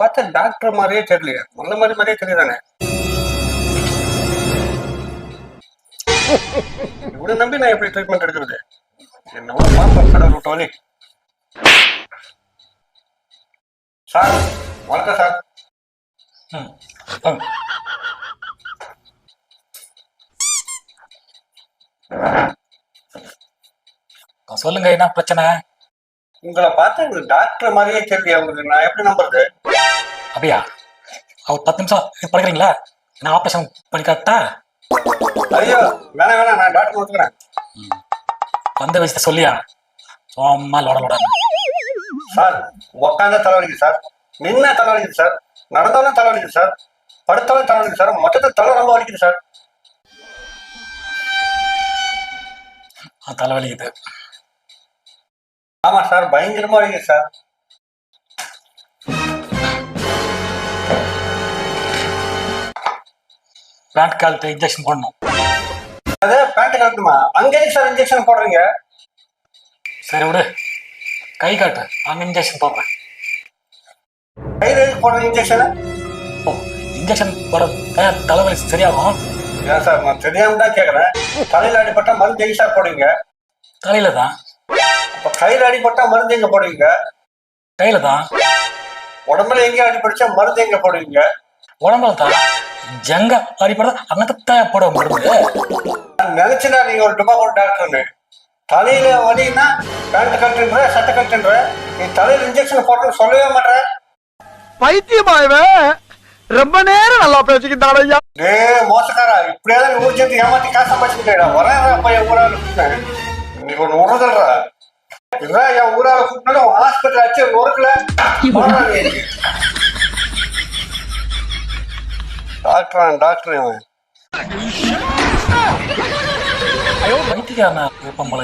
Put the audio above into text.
பார்த்தா டாக்டர் மாதிரியே தெரியலையே, முன்ன மாதிரியே தெரியுதானே. இவனை நம்பி நான் எப்படி ட்ரீட்மெண்ட் எடுக்கிறது? என்னவோ பார்ப்போம் கடவுள் விட்டு வழி. சார் வணக்கம் சார். சொல்லுங்க, என்ன பிரச்சனை? உங்களை பார்த்தா உங்களுக்கு டாக்டர் மாதிரியே தெரியல, உங்களுக்கு நான் எப்படி நம்புறது? அப்படியா? அவர் 10 நிமிஷம் படிக்கிறீங்களா? நான் ஆப்ரேஷன் பண்ணி காட்டா? ஐயோ வேணாம் வேணாம், நான் டாக்டர் ஒத்துக்கிறேன். வந்த விஷயத்த சொல்லியா? சும்மா லோட சார் உக்காந்தா தலைவலிக்குது சார், நின்னா தலைவலிக்குது சார், நடந்தாலும் தலைவலிக்குது சார், படுத்தாலும் தலைவலிக்குது சார், மொத்தத்தில் தலை ரொம்ப வலிக்குது சார். தலைவலிக்குது. ஆமா சார், பயங்கரமா வலிக்குது சார். பேண்ட் காலத்து இன்ஜெக்ஷன் போடணும். அது பேண்ட் கட்டணுமா? அங்கேயும் சார் இன்ஜெக்ஷன் போடுறீங்க? சரி விடு, கை காட்டு, அங்க இன்ஜெக்ஷன் போடுறேன். கையில் போடுற இன்ஜெக்ஷன்? இன்ஜெக்ஷன் போட தலைவலி சரியாகும். ஏன் சார், நான் தெரியாம தான் கேட்கறேன். தலையில அடிப்பட்டா மருந்து எங்க சார் போடுவீங்க? தலையில தான். அப்ப கையில அடிப்பட்டா மருந்து எங்க போடுவீங்க? கையில தான். உடம்புல எங்க அடிப்படிச்சா மருந்து எங்க போடுவீங்க? உடம்புல தான். ஜங்க அடிப்படா அங்கத்தான் போட மருந்து. நினைச்சுனா நீங்க ஒரு டுபாக்கூர் டாக்டர்னு. தலையில வலின்னா பேண்ட் கட்டுன்ற, சட்டை கட்டுன்ற, நீ தலையில இன்ஜெக்ஷன் போடுறது சொல்லவே மாட்டேற. பைத்தியமாயவே ரொம்ப நேரம் நல்லா பேசிக்கிட்டான் ஐயா. டே மோசக்காரா, இப்படியாவது ஊர் சேர்த்து ஏமாத்தி காசு சம்பாதிச்சுக்கிட்டா வரேன். அப்ப என் ஊரால கூப்பிட்டேன், இன்னைக்கு ஒண்ணு உணர்தல்றா. இதுதான் என் ஊரால கூப்பிட்டாலும் ஹாஸ்பிட்டல் ஆச்சு ஒருக்கல. டாக்டர் டாக்டர் வைத்தியக்காரனா இருப்பம் போல.